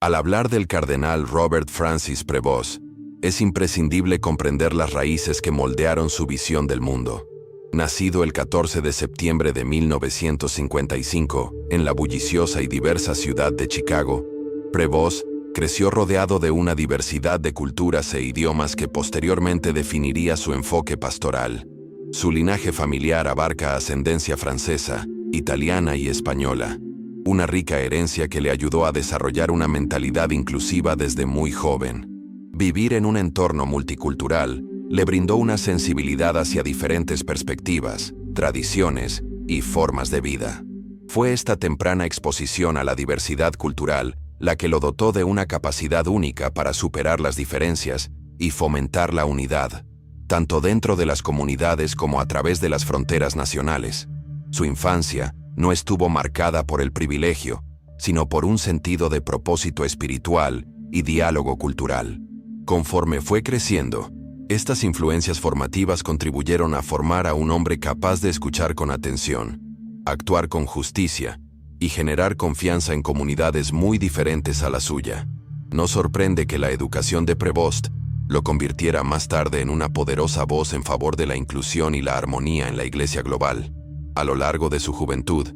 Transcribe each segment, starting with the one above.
Al hablar del cardenal Robert Francis Prevost, es imprescindible comprender las raíces que moldearon su visión del mundo. Nacido el 14 de septiembre de 1955 en la bulliciosa y diversa ciudad de Chicago, Prevost creció rodeado de una diversidad de culturas e idiomas que posteriormente definiría su enfoque pastoral. Su linaje familiar abarca ascendencia francesa, italiana y española, una rica herencia que le ayudó a desarrollar una mentalidad inclusiva desde muy joven. Vivir en un entorno multicultural le brindó una sensibilidad hacia diferentes perspectivas, tradiciones y formas de vida. Fue esta temprana exposición a la diversidad cultural la que lo dotó de una capacidad única para superar las diferencias y fomentar la unidad, tanto dentro de las comunidades como a través de las fronteras nacionales. Su infancia no estuvo marcada por el privilegio, sino por un sentido de propósito espiritual y diálogo cultural. Conforme fue creciendo, estas influencias formativas contribuyeron a formar a un hombre capaz de escuchar con atención, actuar con justicia y generar confianza en comunidades muy diferentes a la suya. No sorprende que la educación de Prevost lo convirtiera más tarde en una poderosa voz en favor de la inclusión y la armonía en la Iglesia global. A lo largo de su juventud,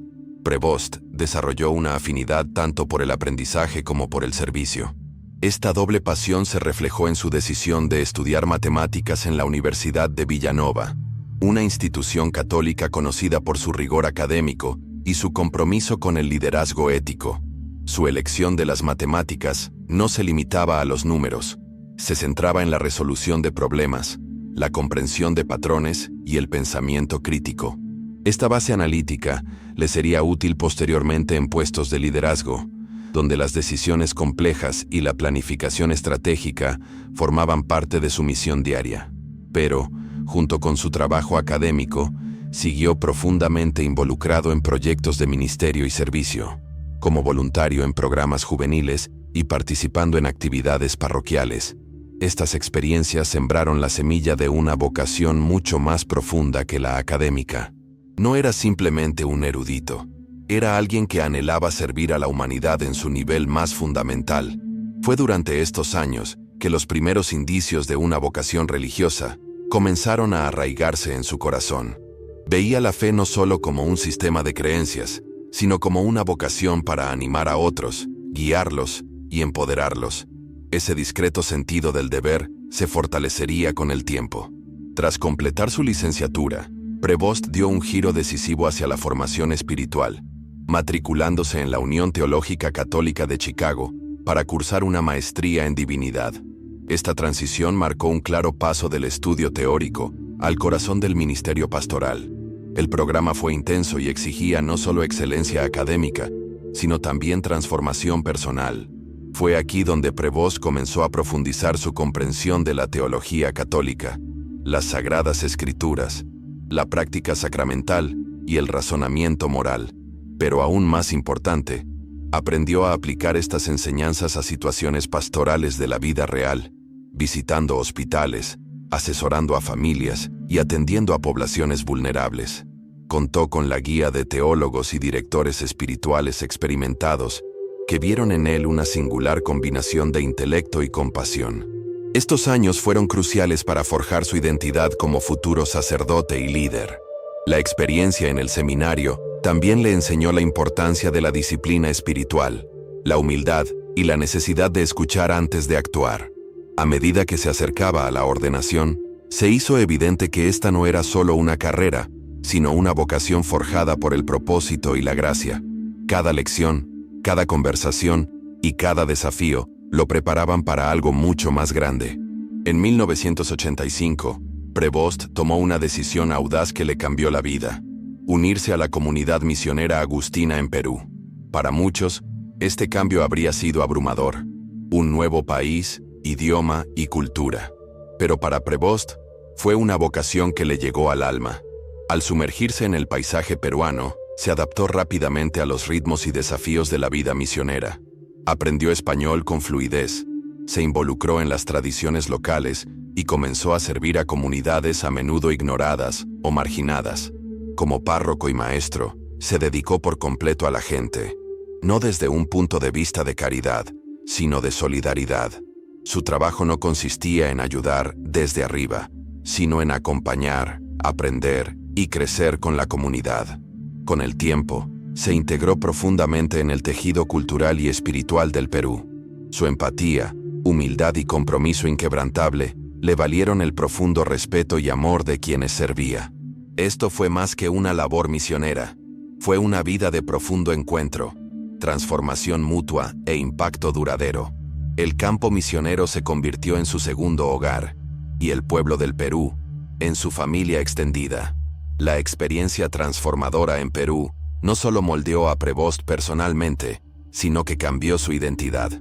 Prevost desarrolló una afinidad tanto por el aprendizaje como por el servicio. Esta doble pasión se reflejó en su decisión de estudiar matemáticas en la Universidad de Villanova, una institución católica conocida por su rigor académico y su compromiso con el liderazgo ético. Su elección de las matemáticas no se limitaba a los números, se centraba en la resolución de problemas, la comprensión de patrones y el pensamiento crítico. Esta base analítica le sería útil posteriormente en puestos de liderazgo, donde las decisiones complejas y la planificación estratégica formaban parte de su misión diaria. Pero, junto con su trabajo académico, siguió profundamente involucrado en proyectos de ministerio y servicio, como voluntario en programas juveniles y participando en actividades parroquiales. Estas experiencias sembraron la semilla de una vocación mucho más profunda que la académica. No era simplemente un erudito, era alguien que anhelaba servir a la humanidad en su nivel más fundamental. Fue durante estos años que los primeros indicios de una vocación religiosa comenzaron a arraigarse en su corazón. Veía la fe no solo como un sistema de creencias, sino como una vocación para animar a otros, guiarlos y empoderarlos. Ese discreto sentido del deber se fortalecería con el tiempo. Tras completar su licenciatura, Prevost dio un giro decisivo hacia la formación espiritual, matriculándose en la Unión Teológica Católica de Chicago para cursar una maestría en divinidad. Esta transición marcó un claro paso del estudio teórico al corazón del ministerio pastoral. El programa fue intenso y exigía no solo excelencia académica, sino también transformación personal. Fue aquí donde Prevost comenzó a profundizar su comprensión de la teología católica, las sagradas escrituras, la práctica sacramental y el razonamiento moral. Pero aún más importante, aprendió a aplicar estas enseñanzas a situaciones pastorales de la vida real, visitando hospitales, asesorando a familias y atendiendo a poblaciones vulnerables. Contó con la guía de teólogos y directores espirituales experimentados que vieron en él una singular combinación de intelecto y compasión. Estos años fueron cruciales para forjar su identidad como futuro sacerdote y líder. La experiencia en el seminario también le enseñó la importancia de la disciplina espiritual, la humildad y la necesidad de escuchar antes de actuar. A medida que se acercaba a la ordenación, se hizo evidente que esta no era solo una carrera, sino una vocación forjada por el propósito y la gracia. Cada lección, cada conversación y cada desafío lo preparaban para algo mucho más grande. En 1985, Prevost tomó una decisión audaz que le cambió la vida: unirse a la comunidad misionera agustina en Perú. Para muchos, este cambio habría sido abrumador: un nuevo país, idioma y cultura. Pero para Prevost, fue una vocación que le llegó al alma. Al sumergirse en el paisaje peruano, se adaptó rápidamente a los ritmos y desafíos de la vida misionera. Aprendió español con fluidez, se involucró en las tradiciones locales y comenzó a servir a comunidades a menudo ignoradas o marginadas. Como párroco y maestro, se dedicó por completo a la gente, no desde un punto de vista de caridad, sino de solidaridad. Su trabajo no consistía en ayudar desde arriba, sino en acompañar, aprender y crecer con la comunidad. Con el tiempo, se integró profundamente en el tejido cultural y espiritual del Perú. Su empatía, humildad y compromiso inquebrantable le valieron el profundo respeto y amor de quienes servía. Esto fue más que una labor misionera. Fue una vida de profundo encuentro, transformación mutua e impacto duradero. El campo misionero se convirtió en su segundo hogar, y el pueblo del Perú, en su familia extendida. La experiencia transformadora en Perú no solo moldeó a Prevost personalmente, sino que cambió su identidad.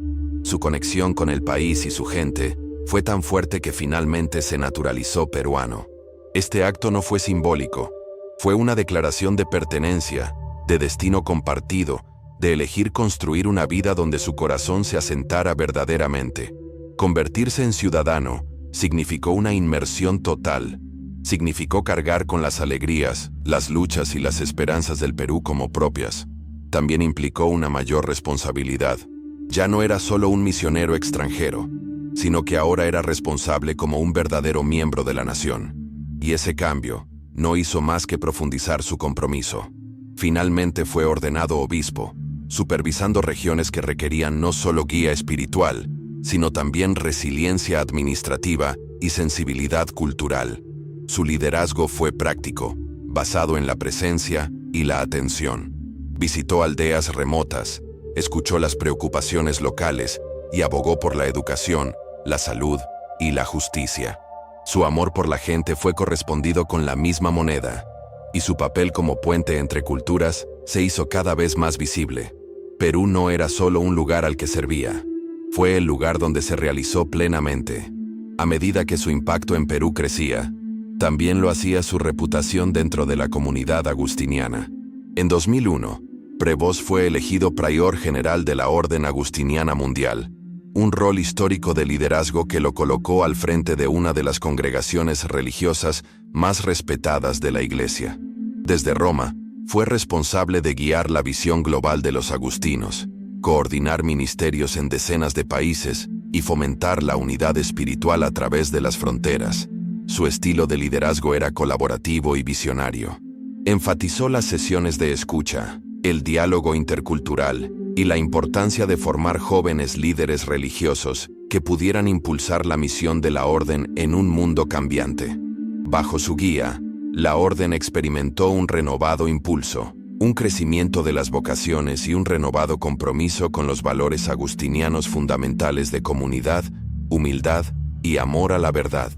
Su conexión con el país y su gente fue tan fuerte que finalmente se naturalizó peruano. Este acto no fue simbólico, fue una declaración de pertenencia, de destino compartido, de elegir construir una vida donde su corazón se asentara verdaderamente. Convertirse en ciudadano significó una inmersión total. Significó cargar con las alegrías, las luchas y las esperanzas del Perú como propias. También implicó una mayor responsabilidad. Ya no era solo un misionero extranjero, sino que ahora era responsable como un verdadero miembro de la nación. Y ese cambio no hizo más que profundizar su compromiso. Finalmente fue ordenado obispo, supervisando regiones que requerían no solo guía espiritual, sino también resiliencia administrativa y sensibilidad cultural. Su liderazgo fue práctico, basado en la presencia y la atención. Visitó aldeas remotas, escuchó las preocupaciones locales y abogó por la educación, la salud y la justicia. Su amor por la gente fue correspondido con la misma moneda, y su papel como puente entre culturas se hizo cada vez más visible. Perú no era solo un lugar al que servía, fue el lugar donde se realizó plenamente. A medida que su impacto en Perú crecía, también lo hacía su reputación dentro de la comunidad agustiniana. En 2001, Prevost fue elegido Prior General de la Orden Agustiniana Mundial, un rol histórico de liderazgo que lo colocó al frente de una de las congregaciones religiosas más respetadas de la Iglesia. Desde Roma, fue responsable de guiar la visión global de los agustinos, coordinar ministerios en decenas de países y fomentar la unidad espiritual a través de las fronteras. Su estilo de liderazgo era colaborativo y visionario. Enfatizó las sesiones de escucha, el diálogo intercultural y la importancia de formar jóvenes líderes religiosos que pudieran impulsar la misión de la orden en un mundo cambiante. Bajo su guía, la orden experimentó un renovado impulso, un crecimiento de las vocaciones y un renovado compromiso con los valores agustinianos fundamentales de comunidad, humildad y amor a la verdad.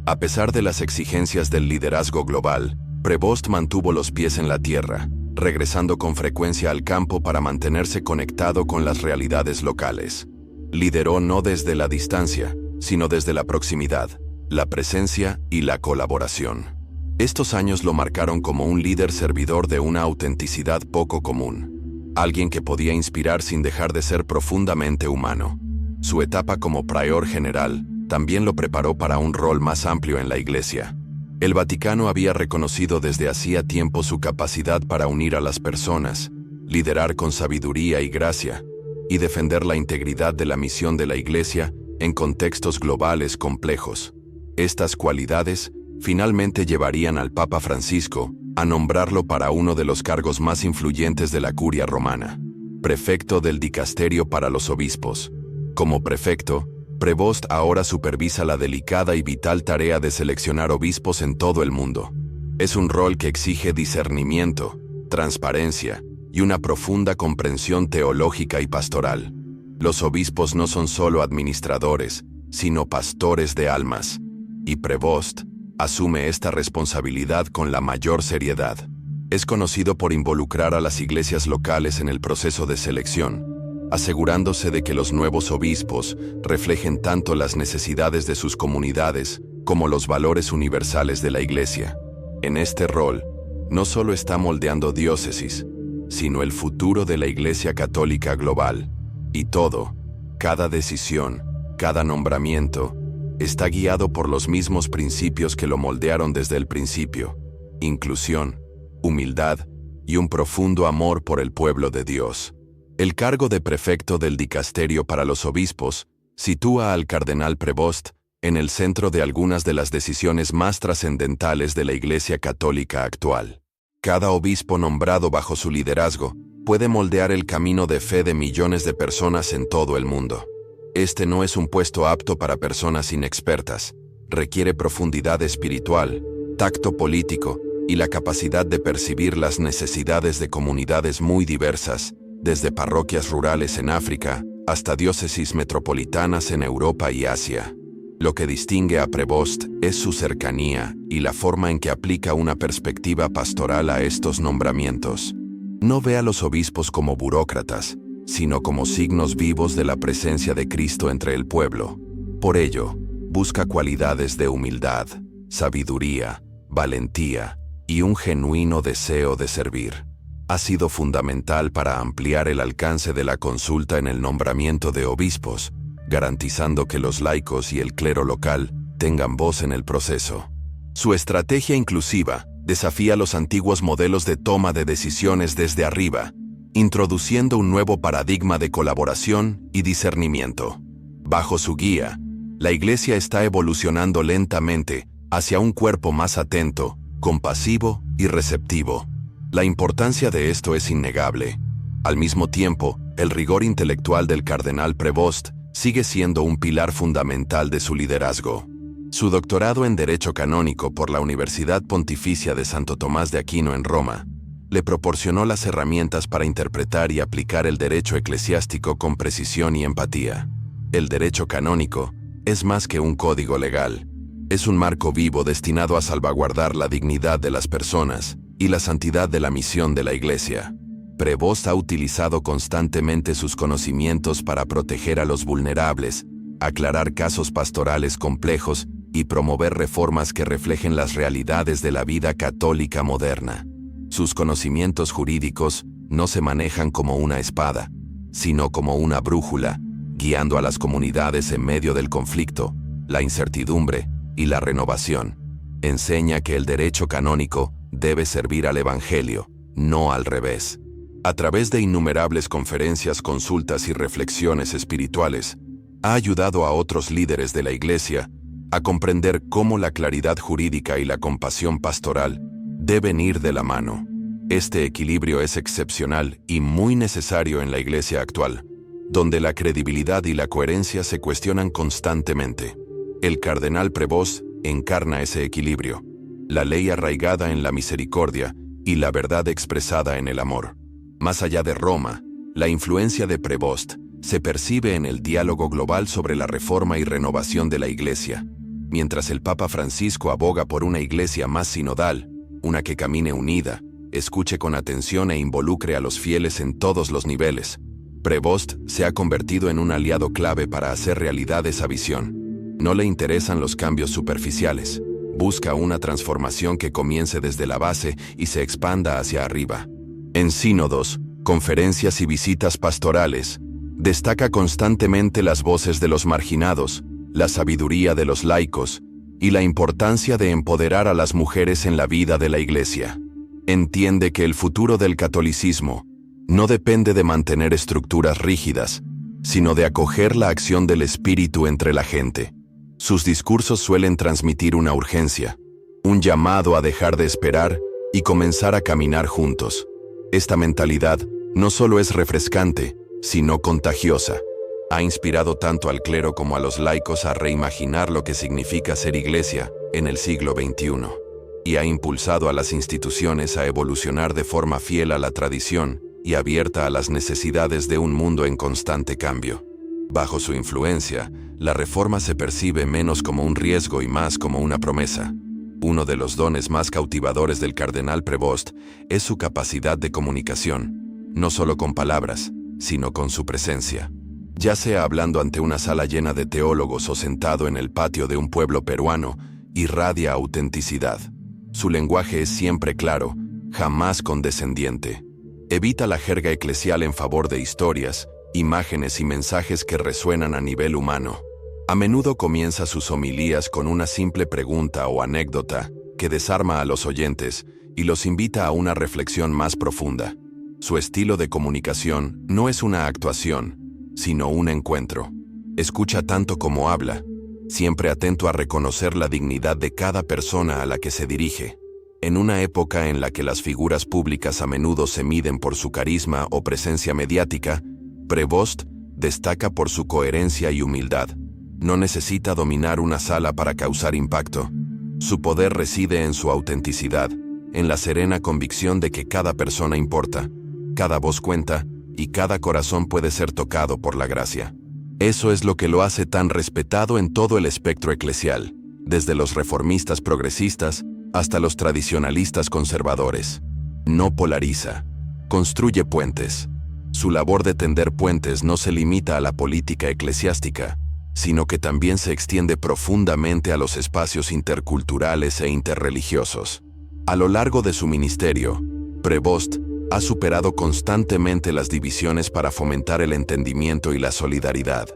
A pesar de las exigencias del liderazgo global, Prevost mantuvo los pies en la tierra, regresando con frecuencia al campo para mantenerse conectado con las realidades locales. Lideró no desde la distancia, sino desde la proximidad, la presencia y la colaboración. Estos años lo marcaron como un líder servidor de una autenticidad poco común, alguien que podía inspirar sin dejar de ser profundamente humano. Su etapa como prior general también lo preparó para un rol más amplio en la Iglesia. El Vaticano había reconocido desde hacía tiempo su capacidad para unir a las personas, liderar con sabiduría y gracia, y defender la integridad de la misión de la Iglesia en contextos globales complejos. Estas cualidades finalmente llevarían al Papa Francisco a nombrarlo para uno de los cargos más influyentes de la Curia Romana, prefecto del Dicasterio para los Obispos. Como prefecto, Prevost ahora supervisa la delicada y vital tarea de seleccionar obispos en todo el mundo. Es un rol que exige discernimiento, transparencia y una profunda comprensión teológica y pastoral. Los obispos no son solo administradores, sino pastores de almas, y Prevost asume esta responsabilidad con la mayor seriedad. Es conocido por involucrar a las iglesias locales en el proceso de selección, asegurándose de que los nuevos obispos reflejen tanto las necesidades de sus comunidades como los valores universales de la Iglesia. En este rol, no solo está moldeando diócesis, sino el futuro de la Iglesia Católica global. Y todo, cada decisión, cada nombramiento, está guiado por los mismos principios que lo moldearon desde el principio: inclusión, humildad y un profundo amor por el pueblo de Dios. El cargo de prefecto del dicasterio para los obispos sitúa al cardenal Prevost en el centro de algunas de las decisiones más trascendentales de la Iglesia Católica actual. Cada obispo nombrado bajo su liderazgo puede moldear el camino de fe de millones de personas en todo el mundo. Este no es un puesto apto para personas inexpertas. Requiere profundidad espiritual, tacto político y la capacidad de percibir las necesidades de comunidades muy diversas, desde parroquias rurales en África hasta diócesis metropolitanas en Europa y Asia. Lo que distingue a Prevost es su cercanía y la forma en que aplica una perspectiva pastoral a estos nombramientos. No ve a los obispos como burócratas, sino como signos vivos de la presencia de Cristo entre el pueblo. Por ello, busca cualidades de humildad, sabiduría, valentía y un genuino deseo de servir. Ha sido fundamental para ampliar el alcance de la consulta en el nombramiento de obispos, garantizando que los laicos y el clero local tengan voz en el proceso. Su estrategia inclusiva desafía los antiguos modelos de toma de decisiones desde arriba, introduciendo un nuevo paradigma de colaboración y discernimiento. Bajo su guía, la Iglesia está evolucionando lentamente hacia un cuerpo más atento, compasivo y receptivo. La importancia de esto es innegable. Al mismo tiempo, el rigor intelectual del cardenal Prevost sigue siendo un pilar fundamental de su liderazgo. Su doctorado en Derecho Canónico por la Universidad Pontificia de Santo Tomás de Aquino en Roma le proporcionó las herramientas para interpretar y aplicar el derecho eclesiástico con precisión y empatía. El derecho canónico es más que un código legal. Es un marco vivo destinado a salvaguardar la dignidad de las personas y la santidad de la misión de la Iglesia. Prevost ha utilizado constantemente sus conocimientos para proteger a los vulnerables, aclarar casos pastorales complejos y promover reformas que reflejen las realidades de la vida católica moderna. Sus conocimientos jurídicos no se manejan como una espada, sino como una brújula, guiando a las comunidades en medio del conflicto, la incertidumbre y la renovación. Enseña que el derecho canónico debe servir al Evangelio, no al revés. A través de innumerables conferencias, consultas y reflexiones espirituales, ha ayudado a otros líderes de la Iglesia a comprender cómo la claridad jurídica y la compasión pastoral deben ir de la mano. Este equilibrio es excepcional y muy necesario en la Iglesia actual, donde la credibilidad y la coherencia se cuestionan constantemente. El cardenal Prevost encarna ese equilibrio, la ley arraigada en la misericordia y la verdad expresada en el amor. Más allá de Roma, la influencia de Prevost se percibe en el diálogo global sobre la reforma y renovación de la Iglesia. Mientras el Papa Francisco aboga por una Iglesia más sinodal, una que camine unida, escuche con atención e involucre a los fieles en todos los niveles, Prevost se ha convertido en un aliado clave para hacer realidad esa visión. No le interesan los cambios superficiales. Busca una transformación que comience desde la base y se expanda hacia arriba. En sínodos, conferencias y visitas pastorales, destaca constantemente las voces de los marginados, la sabiduría de los laicos y la importancia de empoderar a las mujeres en la vida de la Iglesia. Entiende que el futuro del catolicismo no depende de mantener estructuras rígidas, sino de acoger la acción del Espíritu entre la gente. Sus discursos suelen transmitir una urgencia, un llamado a dejar de esperar y comenzar a caminar juntos. Esta mentalidad no solo es refrescante, sino contagiosa. Ha inspirado tanto al clero como a los laicos a reimaginar lo que significa ser Iglesia en el siglo XXI, y ha impulsado a las instituciones a evolucionar de forma fiel a la tradición y abierta a las necesidades de un mundo en constante cambio. Bajo su influencia, la reforma se percibe menos como un riesgo y más como una promesa. Uno de los dones más cautivadores del cardenal Prevost es su capacidad de comunicación, no solo con palabras, sino con su presencia. Ya sea hablando ante una sala llena de teólogos o sentado en el patio de un pueblo peruano, irradia autenticidad. Su lenguaje es siempre claro, jamás condescendiente. Evita la jerga eclesial en favor de historias, imágenes y mensajes que resuenan a nivel humano. A menudo comienza sus homilías con una simple pregunta o anécdota que desarma a los oyentes y los invita a una reflexión más profunda. Su estilo de comunicación no es una actuación, sino un encuentro. Escucha tanto como habla, siempre atento a reconocer la dignidad de cada persona a la que se dirige. En una época en la que las figuras públicas a menudo se miden por su carisma o presencia mediática, Prevost destaca por su coherencia y humildad. No necesita dominar una sala para causar impacto. Su poder reside en su autenticidad, en la serena convicción de que cada persona importa, cada voz cuenta y cada corazón puede ser tocado por la gracia. Eso es lo que lo hace tan respetado en todo el espectro eclesial, desde los reformistas progresistas hasta los tradicionalistas conservadores. No polariza, construye puentes. Su labor de tender puentes no se limita a la política eclesiástica, sino que también se extiende profundamente a los espacios interculturales e interreligiosos. A lo largo de su ministerio, Prevost ha superado constantemente las divisiones para fomentar el entendimiento y la solidaridad.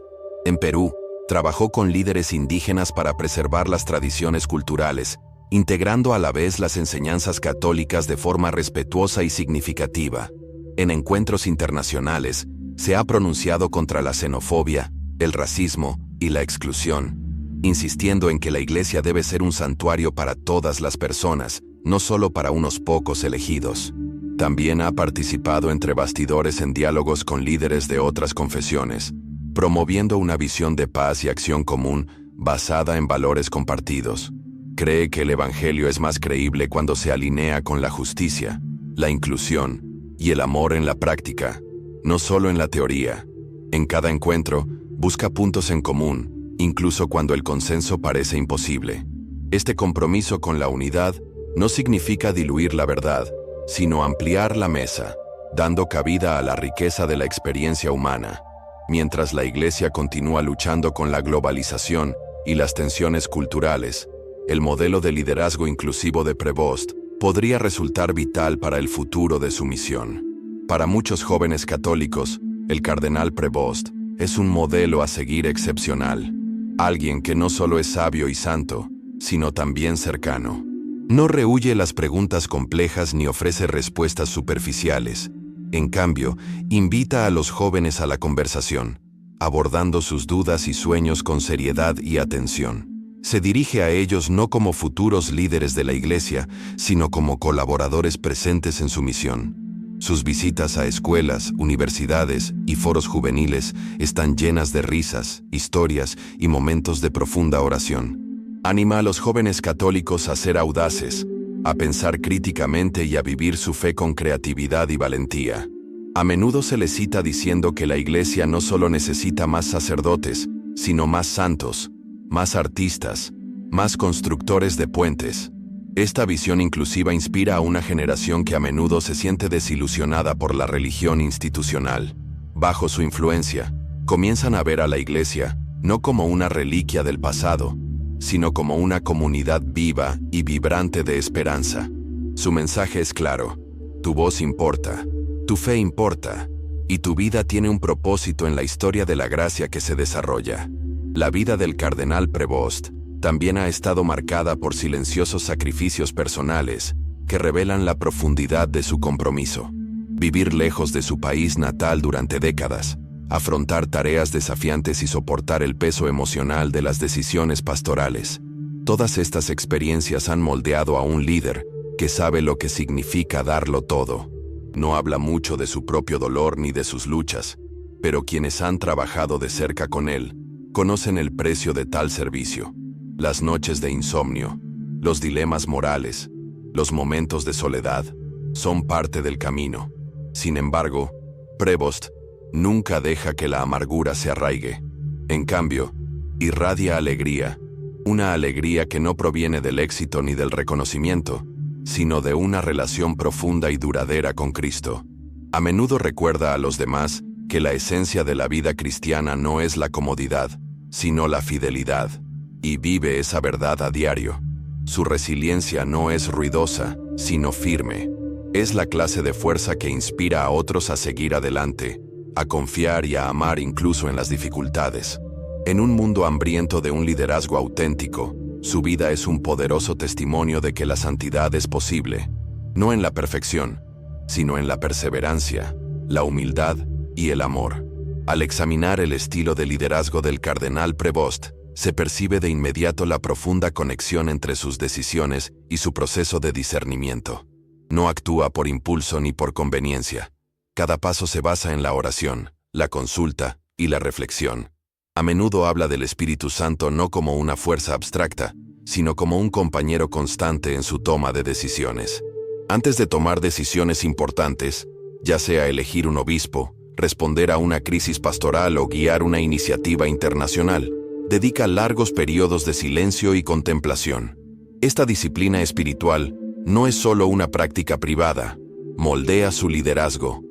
En Perú, trabajó con líderes indígenas para preservar las tradiciones culturales, integrando a la vez las enseñanzas católicas de forma respetuosa y significativa. En encuentros internacionales, se ha pronunciado contra la xenofobia, el racismo y la exclusión, insistiendo en que la Iglesia debe ser un santuario para todas las personas, no solo para unos pocos elegidos. También ha participado entre bastidores en diálogos con líderes de otras confesiones, promoviendo una visión de paz y acción común basada en valores compartidos. Cree que el Evangelio es más creíble cuando se alinea con la justicia, la inclusión y el amor en la práctica, no solo en la teoría. En cada encuentro, busca puntos en común, incluso cuando el consenso parece imposible. Este compromiso con la unidad no significa diluir la verdad, sino ampliar la mesa, dando cabida a la riqueza de la experiencia humana. Mientras la Iglesia continúa luchando con la globalización y las tensiones culturales, el modelo de liderazgo inclusivo de Prevost podría resultar vital para el futuro de su misión. Para muchos jóvenes católicos, el cardenal Prevost es un modelo a seguir excepcional, alguien que no solo es sabio y santo, sino también cercano. No rehúye las preguntas complejas ni ofrece respuestas superficiales. En cambio, invita a los jóvenes a la conversación, abordando sus dudas y sueños con seriedad y atención. Se dirige a ellos no como futuros líderes de la Iglesia, sino como colaboradores presentes en su misión. Sus visitas a escuelas, universidades y foros juveniles están llenas de risas, historias y momentos de profunda oración. Anima a los jóvenes católicos a ser audaces, a pensar críticamente y a vivir su fe con creatividad y valentía. A menudo se le cita diciendo que la Iglesia no solo necesita más sacerdotes, sino más santos, más artistas, más constructores de puentes. Esta visión inclusiva inspira a una generación que a menudo se siente desilusionada por la religión institucional. Bajo su influencia, comienzan a ver a la Iglesia no como una reliquia del pasado, sino como una comunidad viva y vibrante de esperanza. Su mensaje es claro: tu voz importa, tu fe importa, y tu vida tiene un propósito en la historia de la gracia que se desarrolla. La vida del cardenal Prevost también ha estado marcada por silenciosos sacrificios personales que revelan la profundidad de su compromiso. Vivir lejos de su país natal durante décadas, afrontar tareas desafiantes y soportar el peso emocional de las decisiones pastorales. Todas estas experiencias han moldeado a un líder que sabe lo que significa darlo todo. No habla mucho de su propio dolor ni de sus luchas, pero quienes han trabajado de cerca con él conocen el precio de tal servicio. Las noches de insomnio, los dilemas morales, los momentos de soledad, son parte del camino. Sin embargo, Prevost nunca deja que la amargura se arraigue. En cambio, irradia alegría, una alegría que no proviene del éxito ni del reconocimiento, sino de una relación profunda y duradera con Cristo. A menudo recuerda a los demás que la esencia de la vida cristiana no es la comodidad, sino la fidelidad, y vive esa verdad a diario. Su resiliencia no es ruidosa, sino firme. Es la clase de fuerza que inspira a otros a seguir adelante, a confiar y a amar incluso en las dificultades. En un mundo hambriento de un liderazgo auténtico, su vida es un poderoso testimonio de que la santidad es posible, no en la perfección, sino en la perseverancia, la humildad y el amor. Al examinar el estilo de liderazgo del cardenal Prevost, se percibe de inmediato la profunda conexión entre sus decisiones y su proceso de discernimiento. No actúa por impulso ni por conveniencia. Cada paso se basa en la oración, la consulta y la reflexión. A menudo habla del Espíritu Santo no como una fuerza abstracta, sino como un compañero constante en su toma de decisiones. Antes de tomar decisiones importantes, ya sea elegir un obispo, responder a una crisis pastoral o guiar una iniciativa internacional, dedica largos periodos de silencio y contemplación. Esta disciplina espiritual no es solo una práctica privada, moldea su liderazgo.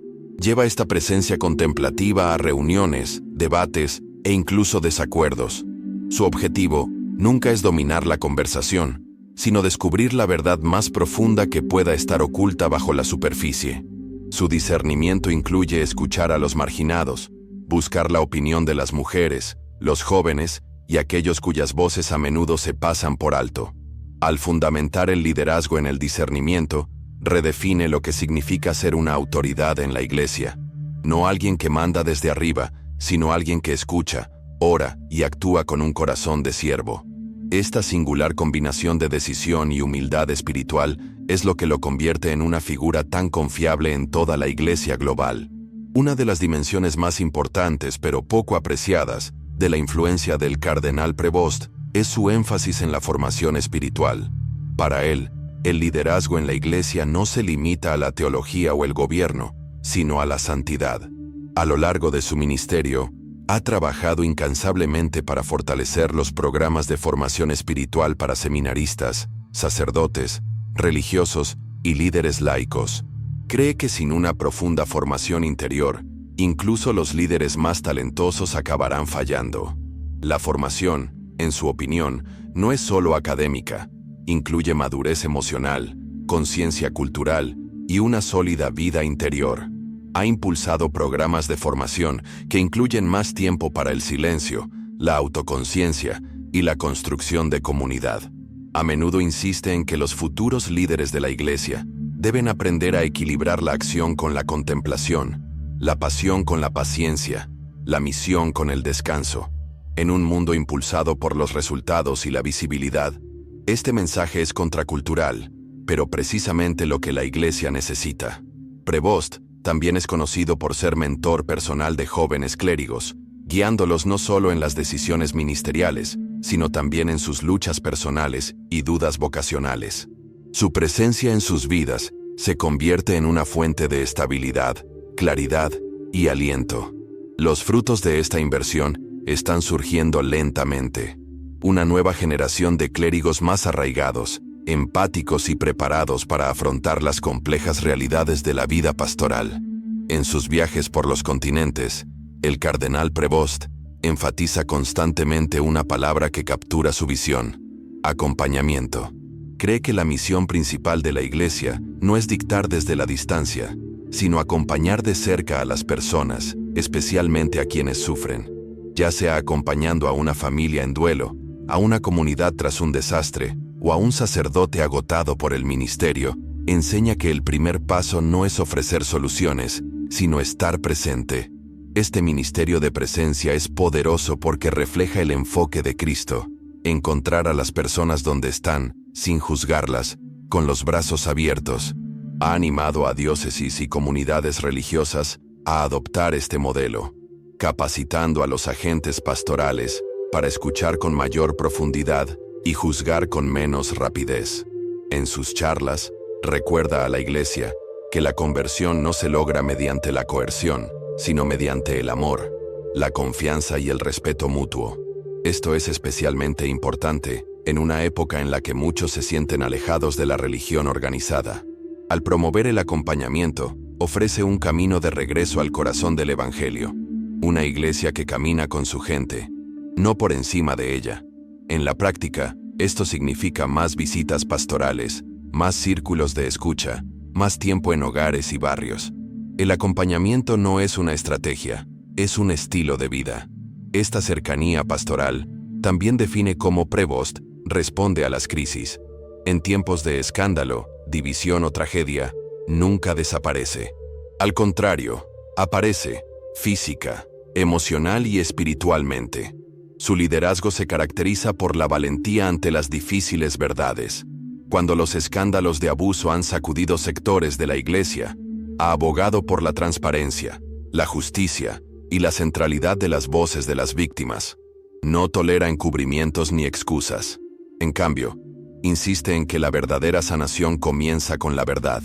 Lleva esta presencia contemplativa a reuniones, debates e incluso desacuerdos. Su objetivo nunca es dominar la conversación, sino descubrir la verdad más profunda que pueda estar oculta bajo la superficie. Su discernimiento incluye escuchar a los marginados, buscar la opinión de las mujeres, los jóvenes y aquellos cuyas voces a menudo se pasan por alto. Al fundamentar el liderazgo en el discernimiento, redefine lo que significa ser una autoridad en la Iglesia. No alguien que manda desde arriba, sino alguien que escucha, ora y actúa con un corazón de siervo. Esta singular combinación de decisión y humildad espiritual es lo que lo convierte en una figura tan confiable en toda la Iglesia global. Una de las dimensiones más importantes, pero poco apreciadas, de la influencia del cardenal Prevost es su énfasis en la formación espiritual. Para él, el liderazgo en la Iglesia no se limita a la teología o el gobierno, sino a la santidad. A lo largo de su ministerio, ha trabajado incansablemente para fortalecer los programas de formación espiritual para seminaristas, sacerdotes, religiosos y líderes laicos. Cree que sin una profunda formación interior, incluso los líderes más talentosos acabarán fallando. La formación, en su opinión, no es solo académica, incluye madurez emocional, conciencia cultural y una sólida vida interior. Ha impulsado programas de formación que incluyen más tiempo para el silencio, la autoconciencia y la construcción de comunidad. A menudo insiste en que los futuros líderes de la Iglesia deben aprender a equilibrar la acción con la contemplación, la pasión con la paciencia, la misión con el descanso. En un mundo impulsado por los resultados y la visibilidad, este mensaje es contracultural, pero precisamente lo que la Iglesia necesita. Prevost también es conocido por ser mentor personal de jóvenes clérigos, guiándolos no solo en las decisiones ministeriales, sino también en sus luchas personales y dudas vocacionales. Su presencia en sus vidas se convierte en una fuente de estabilidad, claridad y aliento. Los frutos de esta inversión están surgiendo lentamente. Una nueva generación de clérigos más arraigados, empáticos y preparados para afrontar las complejas realidades de la vida pastoral. En sus viajes por los continentes, el cardenal Prevost enfatiza constantemente una palabra que captura su visión: acompañamiento. Cree que la misión principal de la Iglesia no es dictar desde la distancia, sino acompañar de cerca a las personas, especialmente a quienes sufren. Ya sea acompañando a una familia en duelo, a una comunidad tras un desastre, o a un sacerdote agotado por el ministerio, enseña que el primer paso no es ofrecer soluciones, sino estar presente. Este ministerio de presencia es poderoso porque refleja el enfoque de Cristo: encontrar a las personas donde están, sin juzgarlas, con los brazos abiertos. Ha animado a diócesis y comunidades religiosas a adoptar este modelo, capacitando a los agentes pastorales para escuchar con mayor profundidad y juzgar con menos rapidez. En sus charlas, recuerda a la Iglesia que la conversión no se logra mediante la coerción, sino mediante el amor, la confianza y el respeto mutuo. Esto es especialmente importante en una época en la que muchos se sienten alejados de la religión organizada. Al promover el acompañamiento, ofrece un camino de regreso al corazón del Evangelio, una Iglesia que camina con su gente, no por encima de ella. En la práctica, esto significa más visitas pastorales, más círculos de escucha, más tiempo en hogares y barrios. El acompañamiento no es una estrategia, es un estilo de vida. Esta cercanía pastoral también define cómo Prevost responde a las crisis. En tiempos de escándalo, división o tragedia, nunca desaparece. Al contrario, aparece, física, emocional y espiritualmente. Su liderazgo se caracteriza por la valentía ante las difíciles verdades. Cuando los escándalos de abuso han sacudido sectores de la Iglesia, ha abogado por la transparencia, la justicia y la centralidad de las voces de las víctimas. No tolera encubrimientos ni excusas. En cambio, insiste en que la verdadera sanación comienza con la verdad.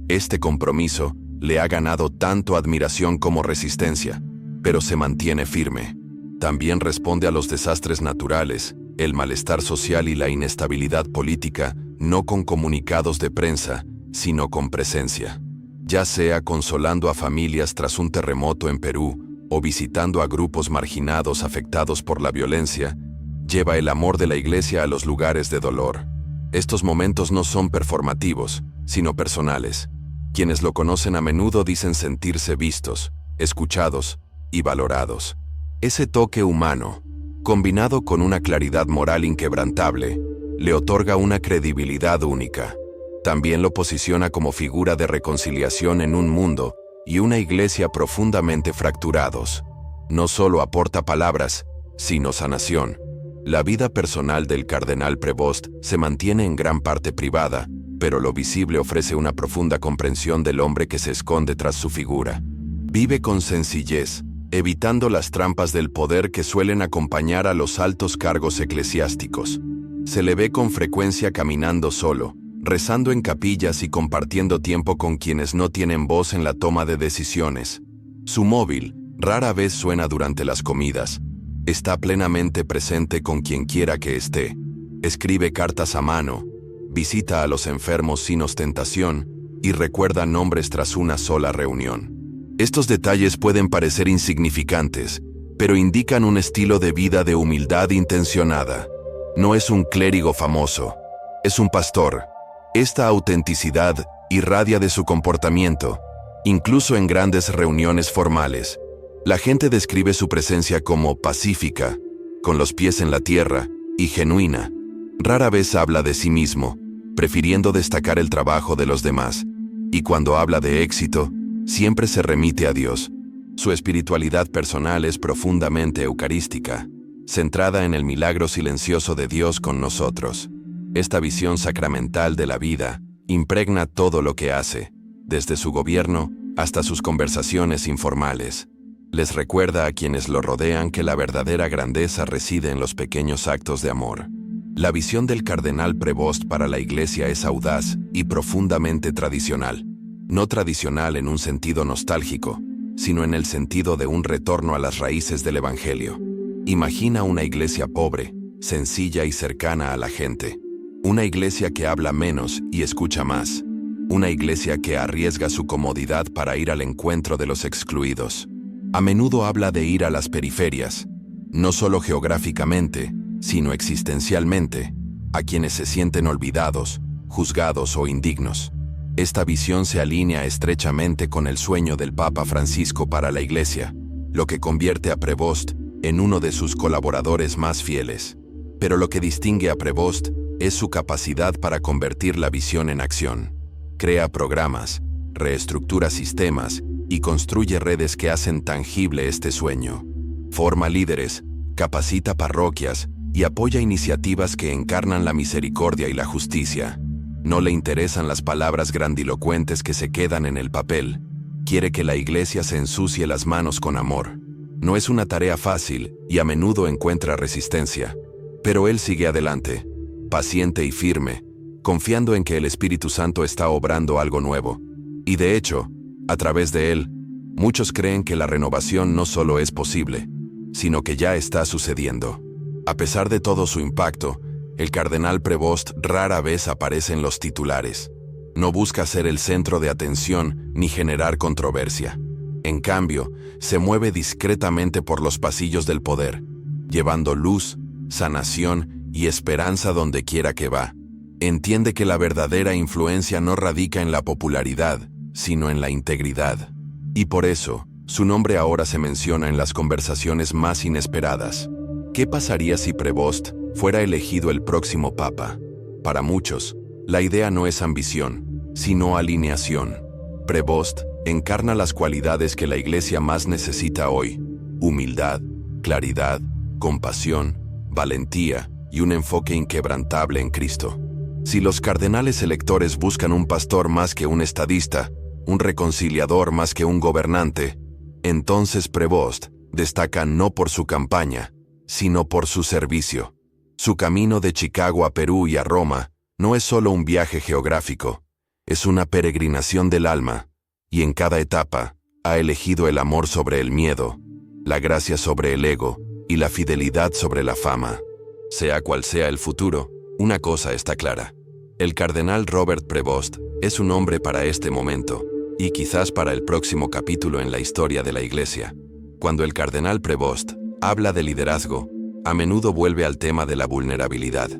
Este compromiso le ha ganado tanto admiración como resistencia, pero se mantiene firme. También responde a los desastres naturales, el malestar social y la inestabilidad política, no con comunicados de prensa, sino con presencia. Ya sea consolando a familias tras un terremoto en Perú o visitando a grupos marginados afectados por la violencia, lleva el amor de la Iglesia a los lugares de dolor. Estos momentos no son performativos, sino personales. Quienes lo conocen a menudo dicen sentirse vistos, escuchados y valorados. Ese toque humano, combinado con una claridad moral inquebrantable, le otorga una credibilidad única. También lo posiciona como figura de reconciliación en un mundo y una Iglesia profundamente fracturados. No solo aporta palabras, sino sanación. La vida personal del cardenal Prevost se mantiene en gran parte privada, pero lo visible ofrece una profunda comprensión del hombre que se esconde tras su figura. Vive con sencillez, evitando las trampas del poder que suelen acompañar a los altos cargos eclesiásticos. Se le ve con frecuencia caminando solo, rezando en capillas y compartiendo tiempo con quienes no tienen voz en la toma de decisiones. Su móvil rara vez suena durante las comidas. Está plenamente presente con quien quiera que esté. Escribe cartas a mano, visita a los enfermos sin ostentación y recuerda nombres tras una sola reunión. Estos detalles pueden parecer insignificantes, pero indican un estilo de vida de humildad intencionada. No es un clérigo famoso, es un pastor. Esta autenticidad irradia de su comportamiento, incluso en grandes reuniones formales. La gente describe su presencia como pacífica, con los pies en la tierra, y genuina. Rara vez habla de sí mismo, prefiriendo destacar el trabajo de los demás. Y cuando habla de éxito, siempre se remite a Dios. Su espiritualidad personal es profundamente eucarística, centrada en el milagro silencioso de Dios con nosotros. Esta visión sacramental de la vida impregna todo lo que hace, desde su gobierno hasta sus conversaciones informales. Les recuerda a quienes lo rodean que la verdadera grandeza reside en los pequeños actos de amor. La visión del cardenal Prevost para la Iglesia es audaz y profundamente tradicional. No tradicional en un sentido nostálgico, sino en el sentido de un retorno a las raíces del Evangelio. Imagina una iglesia pobre, sencilla y cercana a la gente. Una iglesia que habla menos y escucha más. Una iglesia que arriesga su comodidad para ir al encuentro de los excluidos. A menudo habla de ir a las periferias, no solo geográficamente, sino existencialmente, a quienes se sienten olvidados, juzgados o indignos. Esta visión se alinea estrechamente con el sueño del Papa Francisco para la Iglesia, lo que convierte a Prevost en uno de sus colaboradores más fieles. Pero lo que distingue a Prevost es su capacidad para convertir la visión en acción. Crea programas, reestructura sistemas y construye redes que hacen tangible este sueño. Forma líderes, capacita parroquias y apoya iniciativas que encarnan la misericordia y la justicia. No le interesan las palabras grandilocuentes que se quedan en el papel. Quiere que la Iglesia se ensucie las manos con amor. No es una tarea fácil y a menudo encuentra resistencia. Pero él sigue adelante, paciente y firme, confiando en que el Espíritu Santo está obrando algo nuevo. Y de hecho, a través de él, muchos creen que la renovación no solo es posible, sino que ya está sucediendo. A pesar de todo su impacto, el cardenal Prevost rara vez aparece en los titulares. No busca ser el centro de atención ni generar controversia. En cambio, se mueve discretamente por los pasillos del poder, llevando luz, sanación y esperanza donde quiera que va. Entiende que la verdadera influencia no radica en la popularidad, sino en la integridad. Y por eso, su nombre ahora se menciona en las conversaciones más inesperadas. ¿Qué pasaría si Prevost fuera elegido el próximo papa? Para muchos, la idea no es ambición, sino alineación. Prevost encarna las cualidades que la Iglesia más necesita hoy: humildad, claridad, compasión, valentía y un enfoque inquebrantable en Cristo. Si los cardenales electores buscan un pastor más que un estadista, un reconciliador más que un gobernante, entonces Prevost destaca no por su campaña, sino por su servicio. Su camino de Chicago a Perú y a Roma no es solo un viaje geográfico, es una peregrinación del alma, y en cada etapa ha elegido el amor sobre el miedo, la gracia sobre el ego y la fidelidad sobre la fama. Sea cual sea el futuro, una cosa está clara: el cardenal Robert Prevost es un hombre para este momento, y quizás para el próximo capítulo en la historia de la Iglesia. Cuando el cardenal Prevost habla de liderazgo, a menudo vuelve al tema de la vulnerabilidad.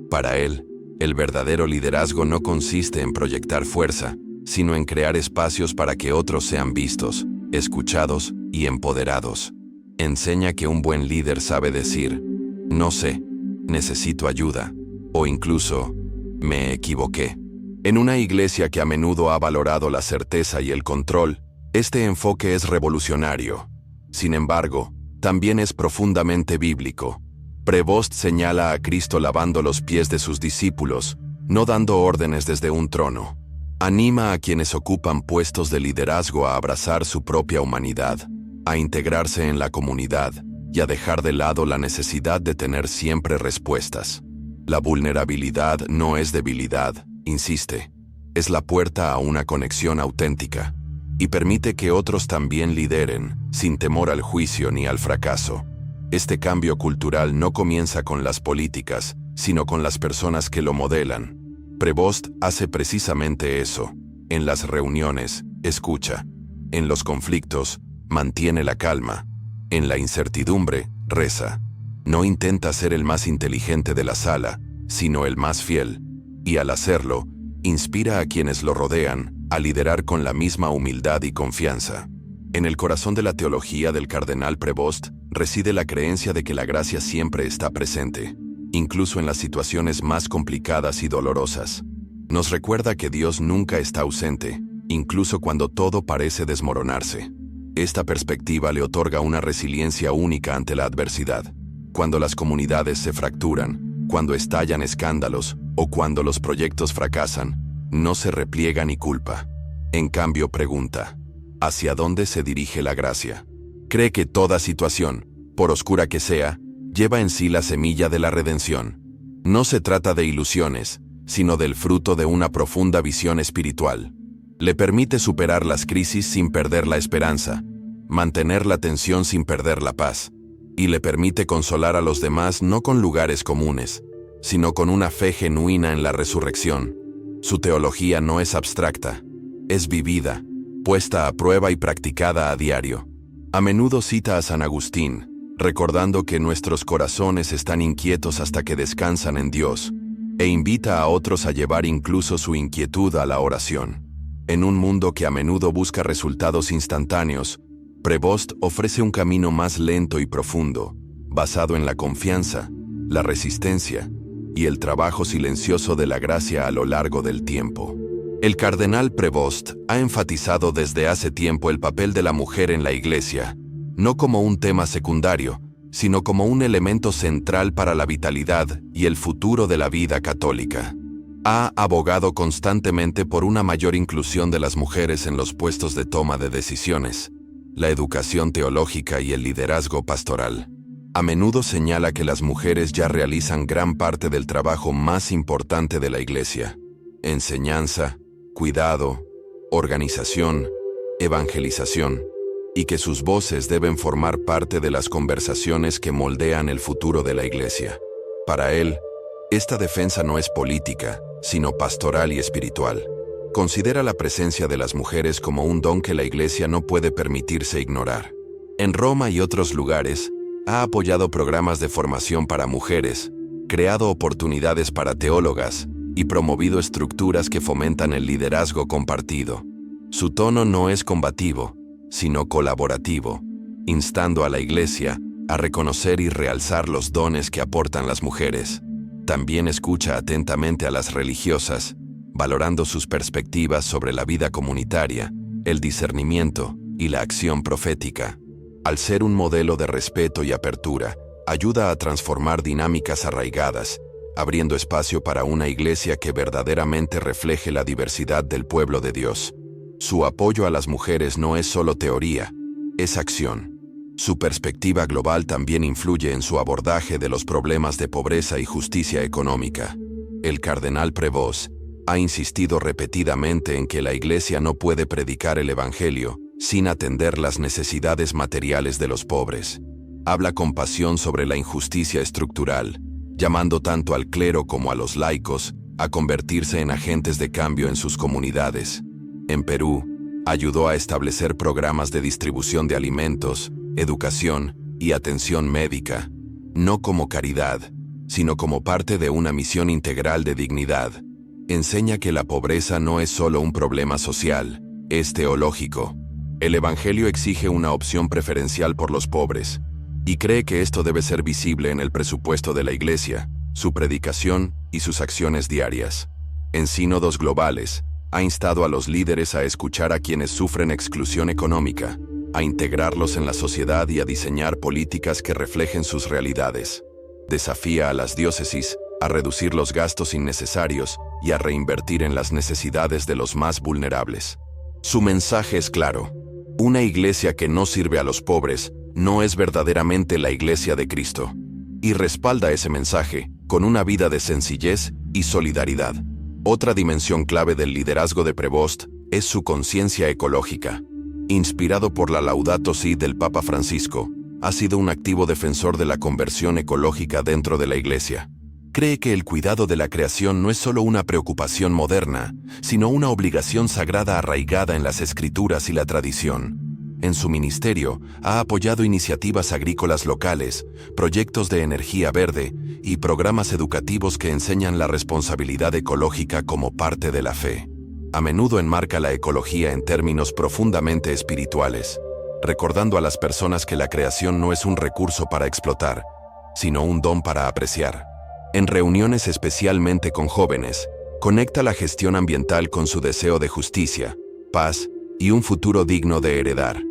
Para él, el verdadero liderazgo no consiste en proyectar fuerza, sino en crear espacios para que otros sean vistos, escuchados y empoderados. Enseña que un buen líder sabe decir: no sé, necesito ayuda, o incluso, me equivoqué. En una iglesia que a menudo ha valorado la certeza y el control, este enfoque es revolucionario. Sin embargo, también es profundamente bíblico. Prevost señala a Cristo lavando los pies de sus discípulos, no dando órdenes desde un trono. Anima a quienes ocupan puestos de liderazgo a abrazar su propia humanidad, a integrarse en la comunidad y a dejar de lado la necesidad de tener siempre respuestas. La vulnerabilidad no es debilidad, insiste, es la puerta a una conexión auténtica, y permite que otros también lideren, sin temor al juicio ni al fracaso. Este cambio cultural no comienza con las políticas, sino con las personas que lo modelan. Prevost hace precisamente eso. En las reuniones, escucha. En los conflictos, mantiene la calma. En la incertidumbre, reza. No intenta ser el más inteligente de la sala, sino el más fiel. Y al hacerlo, inspira a quienes lo rodean a liderar con la misma humildad y confianza. En el corazón de la teología del cardenal Prevost reside la creencia de que la gracia siempre está presente, incluso en las situaciones más complicadas y dolorosas. Nos recuerda que Dios nunca está ausente, incluso cuando todo parece desmoronarse. Esta perspectiva le otorga una resiliencia única ante la adversidad. Cuando las comunidades se fracturan, cuando estallan escándalos o cuando los proyectos fracasan, no se repliega ni culpa. En cambio, pregunta: ¿hacia dónde se dirige la gracia? Cree que toda situación, por oscura que sea, lleva en sí la semilla de la redención. No se trata de ilusiones, sino del fruto de una profunda visión espiritual. Le permite superar las crisis sin perder la esperanza, mantener la tensión sin perder la paz, y le permite consolar a los demás no con lugares comunes, sino con una fe genuina en la resurrección. Su teología no es abstracta, es vivida, puesta a prueba y practicada a diario. A menudo cita a San Agustín, recordando que nuestros corazones están inquietos hasta que descansan en Dios, e invita a otros a llevar incluso su inquietud a la oración. En un mundo que a menudo busca resultados instantáneos, Prevost ofrece un camino más lento y profundo, basado en la confianza, la resistencia y el trabajo silencioso de la gracia a lo largo del tiempo. El cardenal Prevost ha enfatizado desde hace tiempo el papel de la mujer en la Iglesia, no como un tema secundario, sino como un elemento central para la vitalidad y el futuro de la vida católica. Ha abogado constantemente por una mayor inclusión de las mujeres en los puestos de toma de decisiones, la educación teológica y el liderazgo pastoral. A menudo señala que las mujeres ya realizan gran parte del trabajo más importante de la Iglesia: enseñanza, cuidado, organización, evangelización, y que sus voces deben formar parte de las conversaciones que moldean el futuro de la Iglesia. Para él, esta defensa no es política, sino pastoral y espiritual. Considera la presencia de las mujeres como un don que la Iglesia no puede permitirse ignorar. En Roma y otros lugares, ha apoyado programas de formación para mujeres, creado oportunidades para teólogas y promovido estructuras que fomentan el liderazgo compartido. Su tono no es combativo, sino colaborativo, instando a la Iglesia a reconocer y realzar los dones que aportan las mujeres. También escucha atentamente a las religiosas, valorando sus perspectivas sobre la vida comunitaria el discernimiento y la acción profética. Al ser un modelo de respeto y apertura, ayuda a transformar dinámicas arraigadas, abriendo espacio para una iglesia que verdaderamente refleje la diversidad del pueblo de Dios. Su apoyo a las mujeres no es solo teoría, es acción. Su perspectiva global también influye en su abordaje de los problemas de pobreza y justicia económica. El cardenal Prevost ha insistido repetidamente en que la Iglesia no puede predicar el Evangelio sin atender las necesidades materiales de los pobres. Habla con pasión sobre la injusticia estructural, llamando tanto al clero como a los laicos a convertirse en agentes de cambio en sus comunidades. En Perú, ayudó a establecer programas de distribución de alimentos, educación y atención médica, no como caridad, sino como parte de una misión integral de dignidad. Enseña que la pobreza no es solo un problema social, es teológico. El Evangelio exige una opción preferencial por los pobres, y cree que esto debe ser visible en el presupuesto de la Iglesia, su predicación y sus acciones diarias. En sínodos globales, ha instado a los líderes a escuchar a quienes sufren exclusión económica, a integrarlos en la sociedad y a diseñar políticas que reflejen sus realidades. Desafía a las diócesis a reducir los gastos innecesarios y a reinvertir en las necesidades de los más vulnerables. Su mensaje es claro: una iglesia que no sirve a los pobres no es verdaderamente la Iglesia de Cristo. Y respalda ese mensaje con una vida de sencillez y solidaridad. Otra dimensión clave del liderazgo de Prevost es su conciencia ecológica. Inspirado por la Laudato Si del Papa Francisco, ha sido un activo defensor de la conversión ecológica dentro de la Iglesia. Cree que el cuidado de la creación no es solo una preocupación moderna, sino una obligación sagrada arraigada en las Escrituras y la tradición. En su ministerio, ha apoyado iniciativas agrícolas locales, proyectos de energía verde y programas educativos que enseñan la responsabilidad ecológica como parte de la fe. A menudo enmarca la ecología en términos profundamente espirituales, recordando a las personas que la creación no es un recurso para explotar, sino un don para apreciar. En reuniones especialmente con jóvenes, conecta la gestión ambiental con su deseo de justicia, paz y un futuro digno de heredar.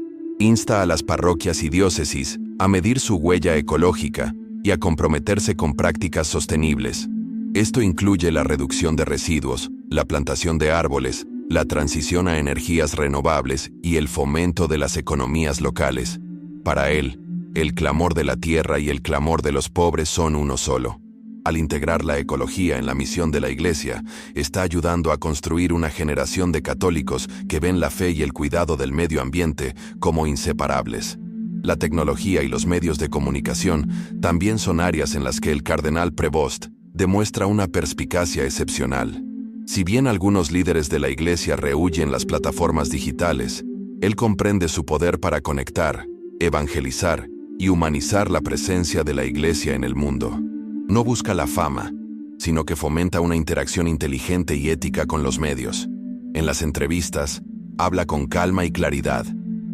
Insta a las parroquias y diócesis a medir su huella ecológica y a comprometerse con prácticas sostenibles. Esto incluye la reducción de residuos, la plantación de árboles, la transición a energías renovables y el fomento de las economías locales. Para él, el clamor de la tierra y el clamor de los pobres son uno solo. Al integrar la ecología en la misión de la Iglesia, está ayudando a construir una generación de católicos que ven la fe y el cuidado del medio ambiente como inseparables. La tecnología y los medios de comunicación también son áreas en las que el cardenal Prevost demuestra una perspicacia excepcional. Si bien algunos líderes de la Iglesia rehúyen las plataformas digitales, él comprende su poder para conectar, evangelizar y humanizar la presencia de la Iglesia en el mundo. No busca la fama, sino que fomenta una interacción inteligente y ética con los medios. En las entrevistas, habla con calma y claridad,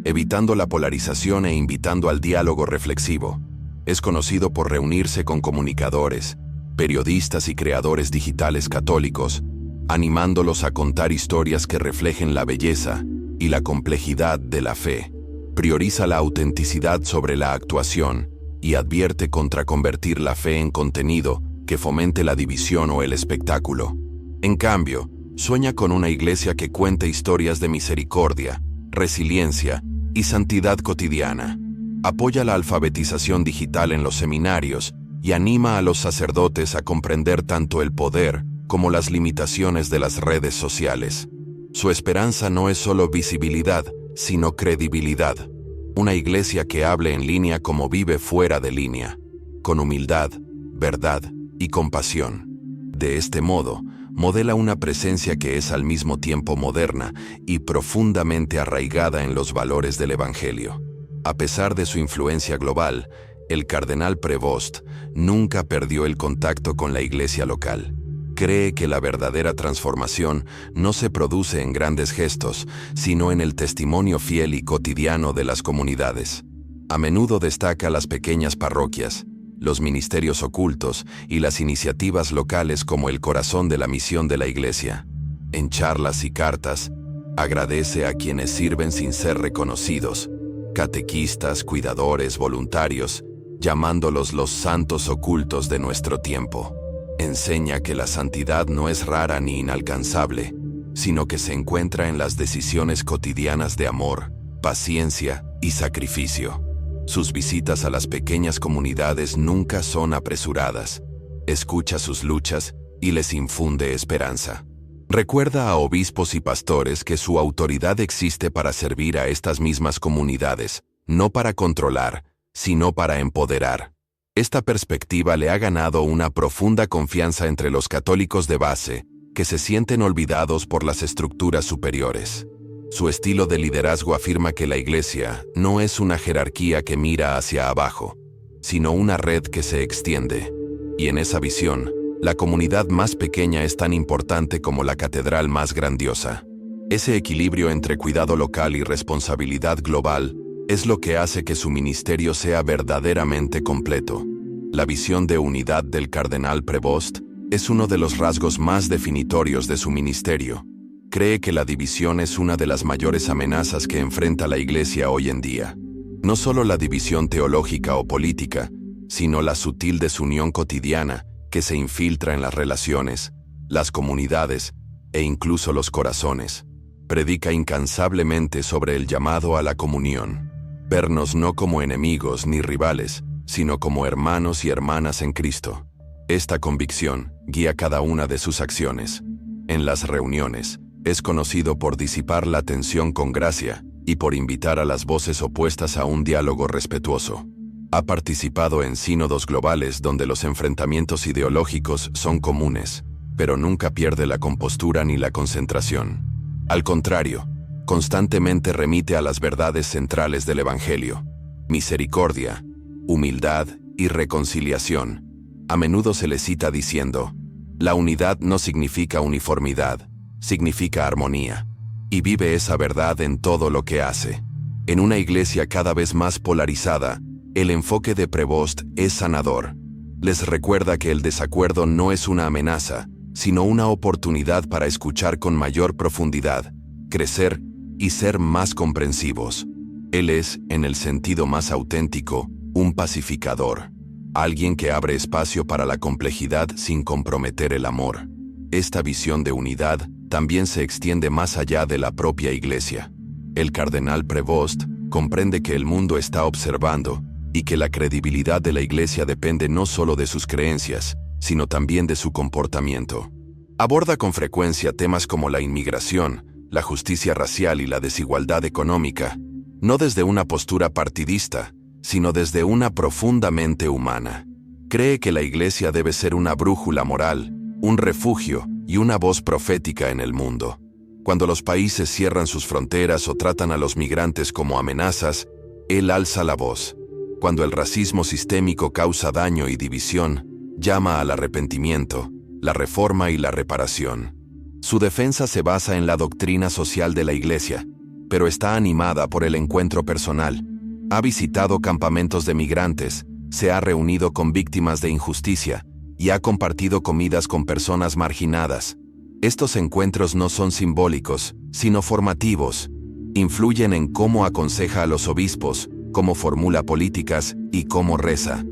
evitando la polarización e invitando al diálogo reflexivo. Es conocido por reunirse con comunicadores, periodistas y creadores digitales católicos, animándolos a contar historias que reflejen la belleza y la complejidad de la fe. Prioriza la autenticidad sobre la actuación y advierte contra convertir la fe en contenido que fomente la división o el espectáculo. En cambio, sueña con una iglesia que cuente historias de misericordia, resiliencia y santidad cotidiana. Apoya la alfabetización digital en los seminarios y anima a los sacerdotes a comprender tanto el poder como las limitaciones de las redes sociales. Su esperanza no es solo visibilidad, sino credibilidad. Una iglesia que hable en línea como vive fuera de línea, con humildad, verdad y compasión. De este modo, modela una presencia que es al mismo tiempo moderna y profundamente arraigada en los valores del Evangelio. A pesar de su influencia global, el cardenal Prevost nunca perdió el contacto con la iglesia local. Cree que la verdadera transformación no se produce en grandes gestos, sino en el testimonio fiel y cotidiano de las comunidades. A menudo destaca las pequeñas parroquias, los ministerios ocultos y las iniciativas locales como el corazón de la misión de la Iglesia. En charlas y cartas, Agradece a quienes sirven sin ser reconocidos, catequistas, cuidadores, voluntarios, llamándolos los santos ocultos de nuestro tiempo. Enseña que la santidad no es rara ni inalcanzable, sino que se encuentra en las decisiones cotidianas de amor, paciencia y sacrificio. Sus visitas a las pequeñas comunidades nunca son apresuradas. Escucha sus luchas y les infunde esperanza. Recuerda a obispos y pastores que su autoridad existe para servir a estas mismas comunidades, no para controlar, sino para empoderar. Esta perspectiva le ha ganado una profunda confianza entre los católicos de base, que se sienten olvidados por las estructuras superiores. Su estilo de liderazgo afirma que la Iglesia no es una jerarquía que mira hacia abajo, sino una red que se extiende. Y en esa visión, la comunidad más pequeña es tan importante como la catedral más grandiosa. Ese equilibrio entre cuidado local y responsabilidad global es lo que hace que su ministerio sea verdaderamente completo. La visión de unidad del cardenal Prevost es uno de los rasgos más definitorios de su ministerio. Cree que la división es una de las mayores amenazas que enfrenta la Iglesia hoy en día. No solo la división teológica o política, sino la sutil desunión cotidiana que se infiltra en las relaciones, las comunidades e incluso los corazones. Predica incansablemente sobre el llamado a la comunión. Vernos no como enemigos ni rivales, sino como hermanos y hermanas en Cristo. Esta convicción guía cada una de sus acciones. En las reuniones, es conocido por disipar la tensión con gracia y por invitar a las voces opuestas a un diálogo respetuoso. Ha participado en sínodos globales donde los enfrentamientos ideológicos son comunes, pero nunca pierde la compostura ni la concentración. Al contrario, constantemente remite a las verdades centrales del Evangelio: misericordia, humildad y reconciliación. A menudo se le cita diciendo: la unidad no significa uniformidad, significa armonía. Y vive esa verdad en todo lo que hace. En una iglesia cada vez más polarizada, el enfoque de Prevost es sanador. Les recuerda que el desacuerdo no es una amenaza, sino una oportunidad para escuchar con mayor profundidad, crecer y ser más comprensivos. Él es, en el sentido más auténtico, un pacificador. Alguien que abre espacio para la complejidad sin comprometer el amor. Esta visión de unidad también se extiende más allá de la propia Iglesia. El cardenal Prevost comprende que el mundo está observando y que la credibilidad de la Iglesia depende no solo de sus creencias, sino también de su comportamiento. Aborda con frecuencia temas como la inmigración, la justicia racial y la desigualdad económica, no desde una postura partidista, sino desde una profundamente humana. Cree que la Iglesia debe ser una brújula moral, un refugio y una voz profética en el mundo. Cuando los países cierran sus fronteras o tratan a los migrantes como amenazas, él alza la voz. Cuando el racismo sistémico causa daño y división, llama al arrepentimiento, la reforma y la reparación. Su defensa se basa en la doctrina social de la Iglesia, pero está animada por el encuentro personal. Ha visitado campamentos de migrantes, se ha reunido con víctimas de injusticia y ha compartido comidas con personas marginadas. Estos encuentros no son simbólicos, sino formativos. Influyen en cómo aconseja a los obispos, cómo formula políticas y cómo reza.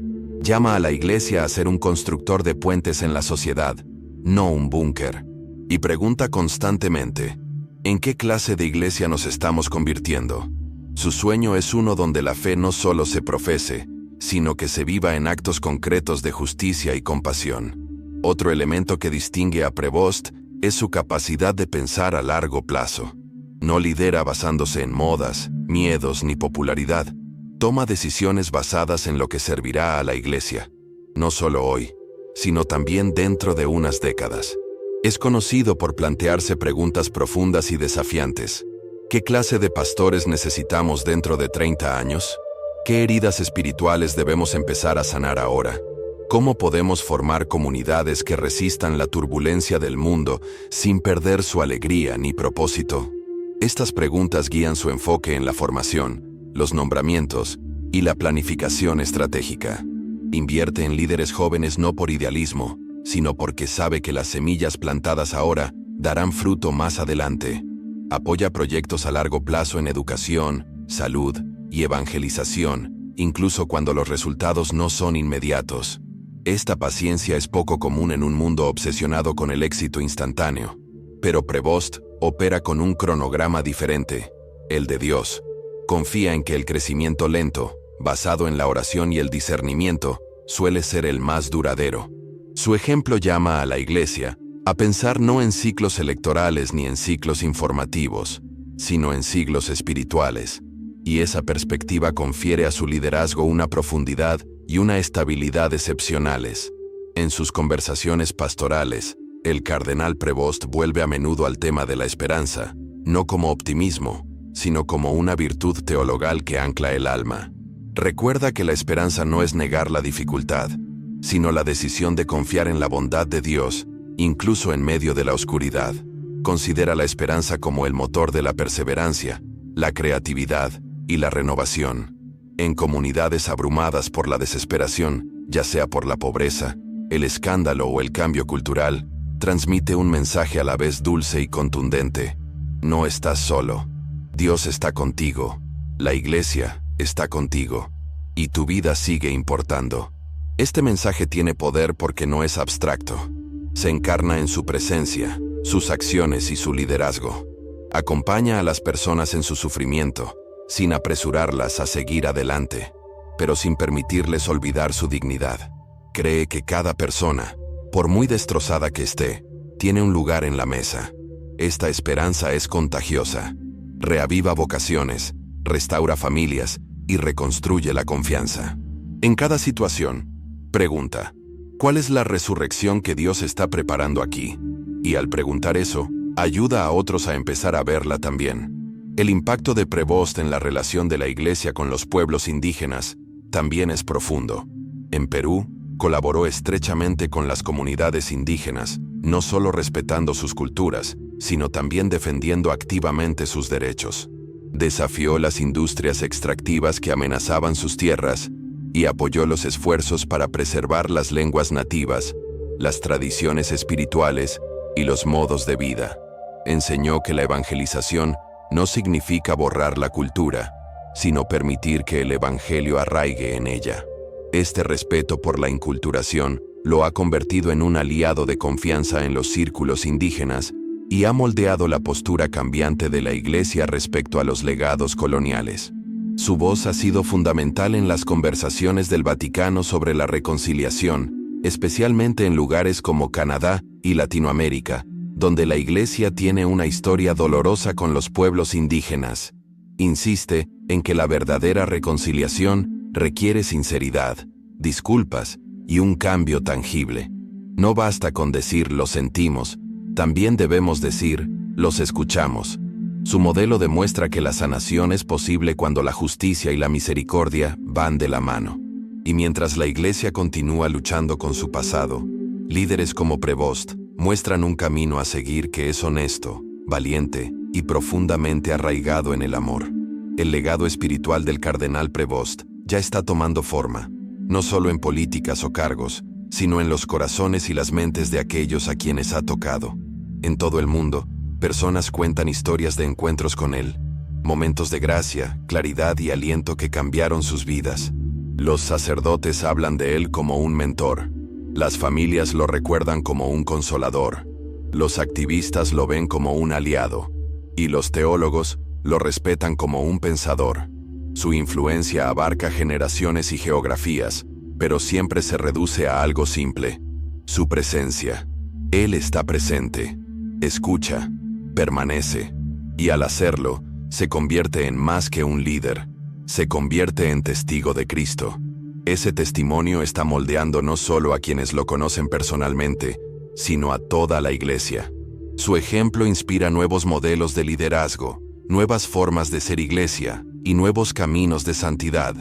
Llama a la Iglesia a ser un constructor de puentes en la sociedad, no un búnker. Y pregunta constantemente: ¿en qué clase de iglesia nos estamos convirtiendo? Su sueño es uno donde la fe no solo se profese, sino que se viva en actos concretos de justicia y compasión. Otro elemento que distingue a Prevost es su capacidad de pensar a largo plazo. No lidera basándose en modas, miedos ni popularidad. Toma decisiones basadas en lo que servirá a la Iglesia, no solo hoy, sino también dentro de unas décadas. Es conocido por plantearse preguntas profundas y desafiantes. ¿Qué clase de pastores necesitamos dentro de 30 años? ¿Qué heridas espirituales debemos empezar a sanar ahora? ¿Cómo podemos formar comunidades que resistan la turbulencia del mundo sin perder su alegría ni propósito? Estas preguntas guían su enfoque en la formación, los nombramientos y la planificación estratégica. Invierte en líderes jóvenes no por idealismo, sino porque sabe que las semillas plantadas ahora darán fruto más adelante. Apoya proyectos a largo plazo en educación, salud y evangelización, incluso cuando los resultados no son inmediatos. Esta paciencia es poco común en un mundo obsesionado con el éxito instantáneo. Pero Prevost opera con un cronograma diferente, el de Dios. Confía en que el crecimiento lento, basado en la oración y el discernimiento, suele ser el más duradero. Su ejemplo llama a la Iglesia a pensar no en ciclos electorales ni en ciclos informativos, sino en siglos espirituales. Y esa perspectiva confiere a su liderazgo una profundidad y una estabilidad excepcionales. En sus conversaciones pastorales, el cardenal Prevost vuelve a menudo al tema de la esperanza, no como optimismo, sino como una virtud teologal que ancla el alma. Recuerda que la esperanza no es negar la dificultad, sino la decisión de confiar en la bondad de Dios, incluso en medio de la oscuridad. Considera la esperanza como el motor de la perseverancia, la creatividad y la renovación. En comunidades abrumadas por la desesperación, ya sea por la pobreza, el escándalo o el cambio cultural, transmite un mensaje a la vez dulce y contundente. No estás solo. Dios está contigo. La Iglesia está contigo. Y tu vida sigue importando. Este mensaje tiene poder porque no es abstracto. Se encarna en su presencia, sus acciones y su liderazgo. Acompaña a las personas en su sufrimiento, sin apresurarlas a seguir adelante, pero sin permitirles olvidar su dignidad. Cree que cada persona, por muy destrozada que esté, tiene un lugar en la mesa. Esta esperanza es contagiosa. Reaviva vocaciones, restaura familias y reconstruye la confianza. En cada situación, pregunta, ¿cuál es la resurrección que Dios está preparando aquí? Y al preguntar eso, ayuda a otros a empezar a verla también. El impacto de Prevost en la relación de la Iglesia con los pueblos indígenas también es profundo. En Perú, colaboró estrechamente con las comunidades indígenas, no solo respetando sus culturas, sino también defendiendo activamente sus derechos. Desafió las industrias extractivas que amenazaban sus tierras y apoyó los esfuerzos para preservar las lenguas nativas, las tradiciones espirituales y los modos de vida. Enseñó que la evangelización no significa borrar la cultura, sino permitir que el evangelio arraigue en ella. Este respeto por la inculturación lo ha convertido en un aliado de confianza en los círculos indígenas y ha moldeado la postura cambiante de la Iglesia respecto a los legados coloniales. Su voz ha sido fundamental en las conversaciones del Vaticano sobre la reconciliación, especialmente en lugares como Canadá y Latinoamérica, donde la Iglesia tiene una historia dolorosa con los pueblos indígenas. Insiste en que la verdadera reconciliación requiere sinceridad, disculpas y un cambio tangible. No basta con decir "lo sentimos", también debemos decir "los escuchamos". Su modelo demuestra que la sanación es posible cuando la justicia y la misericordia van de la mano. Y mientras la Iglesia continúa luchando con su pasado, líderes como Prevost muestran un camino a seguir que es honesto, valiente y profundamente arraigado en el amor. El legado espiritual del cardenal Prevost ya está tomando forma, no solo en políticas o cargos, sino en los corazones y las mentes de aquellos a quienes ha tocado. En todo el mundo, personas cuentan historias de encuentros con él, momentos de gracia, claridad y aliento que cambiaron sus vidas. Los sacerdotes hablan de él como un mentor. Las familias lo recuerdan como un consolador. Los activistas lo ven como un aliado. Y los teólogos lo respetan como un pensador. Su influencia abarca generaciones y geografías, pero siempre se reduce a algo simple: su presencia. Él está presente, escucha, permanece, y al hacerlo, se convierte en más que un líder, se convierte en testigo de Cristo. Ese testimonio está moldeando no solo a quienes lo conocen personalmente, sino a toda la Iglesia. Su ejemplo inspira nuevos modelos de liderazgo, nuevas formas de ser Iglesia y nuevos caminos de santidad.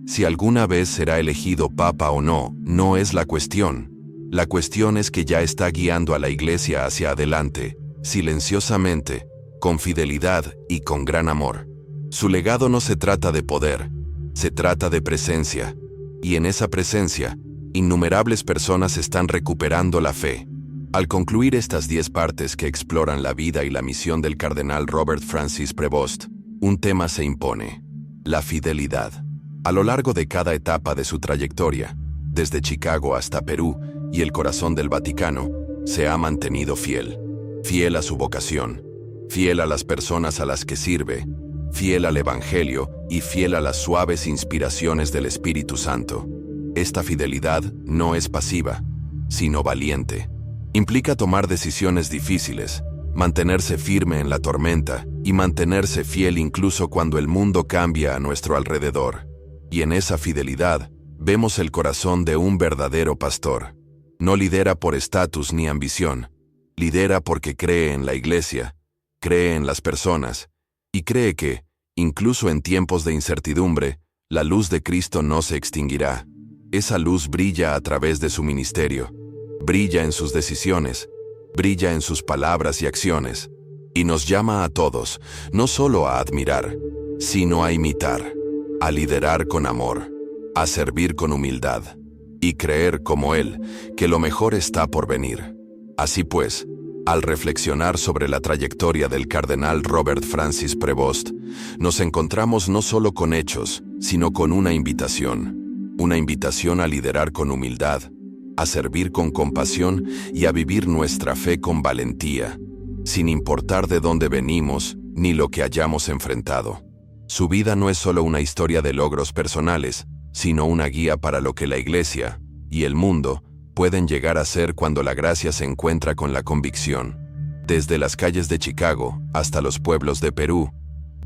Si alguna vez será elegido Papa o no, no es la cuestión. La cuestión es que ya está guiando a la Iglesia hacia adelante, silenciosamente, con fidelidad y con gran amor. Su legado no se trata de poder, se trata de presencia. Y en esa presencia, innumerables personas están recuperando la fe. Al concluir estas 10 partes que exploran la vida y la misión del cardenal Robert Francis Prevost, un tema se impone: la fidelidad. A lo largo de cada etapa de su trayectoria, desde Chicago hasta Perú y el corazón del Vaticano, se ha mantenido fiel. Fiel a su vocación, fiel a las personas a las que sirve, fiel al Evangelio y fiel a las suaves inspiraciones del Espíritu Santo. Esta fidelidad no es pasiva, sino valiente. Implica tomar decisiones difíciles, mantenerse firme en la tormenta y mantenerse fiel incluso cuando el mundo cambia a nuestro alrededor. Y en esa fidelidad vemos el corazón de un verdadero pastor. No lidera por estatus ni ambición, lidera porque cree en la iglesia, cree en las personas y cree que, incluso en tiempos de incertidumbre, la luz de Cristo no se extinguirá. Esa luz brilla a través de su ministerio, brilla en sus decisiones, brilla en sus palabras y acciones, y nos llama a todos, no solo a admirar, sino a imitar, a liderar con amor, a servir con humildad, y creer como Él, que lo mejor está por venir. Así pues, al reflexionar sobre la trayectoria del cardenal Robert Francis Prevost, nos encontramos no solo con hechos, sino con una invitación a liderar con humildad, a servir con compasión y a vivir nuestra fe con valentía, sin importar de dónde venimos ni lo que hayamos enfrentado. Su vida no es solo una historia de logros personales, sino una guía para lo que la Iglesia y el mundo pueden llegar a ser cuando la gracia se encuentra con la convicción. Desde las calles de Chicago hasta los pueblos de Perú,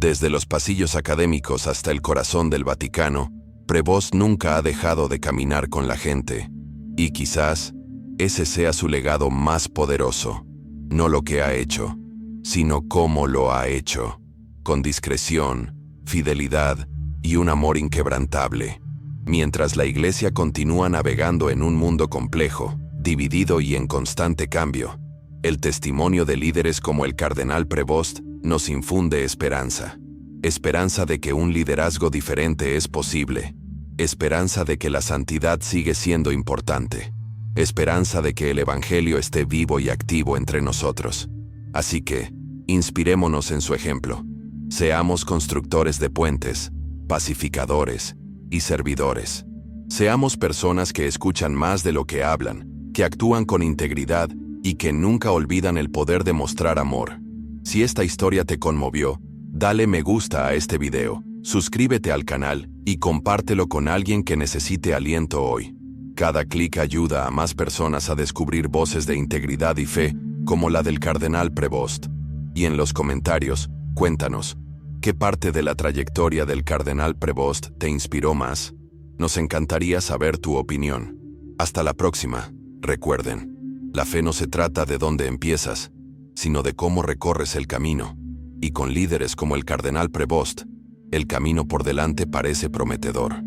desde los pasillos académicos hasta el corazón del Vaticano, Prevost nunca ha dejado de caminar con la gente. Y quizás ese sea su legado más poderoso. No lo que ha hecho, sino cómo lo ha hecho. Con discreción, fidelidad y un amor inquebrantable. Mientras la Iglesia continúa navegando en un mundo complejo, dividido y en constante cambio, el testimonio de líderes como el cardenal Prevost nos infunde esperanza. Esperanza de que un liderazgo diferente es posible. Esperanza de que la santidad sigue siendo importante. Esperanza de que el Evangelio esté vivo y activo entre nosotros. Así que, inspirémonos en su ejemplo. Seamos constructores de puentes, pacificadores y servidores. Seamos personas que escuchan más de lo que hablan, que actúan con integridad y que nunca olvidan el poder de mostrar amor. Si esta historia te conmovió, dale me gusta a este video, suscríbete al canal y compártelo con alguien que necesite aliento hoy. Cada clic ayuda a más personas a descubrir voces de integridad y fe, como la del cardenal Prevost. Y en los comentarios, cuéntanos, ¿qué parte de la trayectoria del cardenal Prevost te inspiró más? Nos encantaría saber tu opinión. Hasta la próxima. Recuerden, la fe no se trata de dónde empiezas, sino de cómo recorres el camino. Y con líderes como el cardenal Prevost, el camino por delante parece prometedor.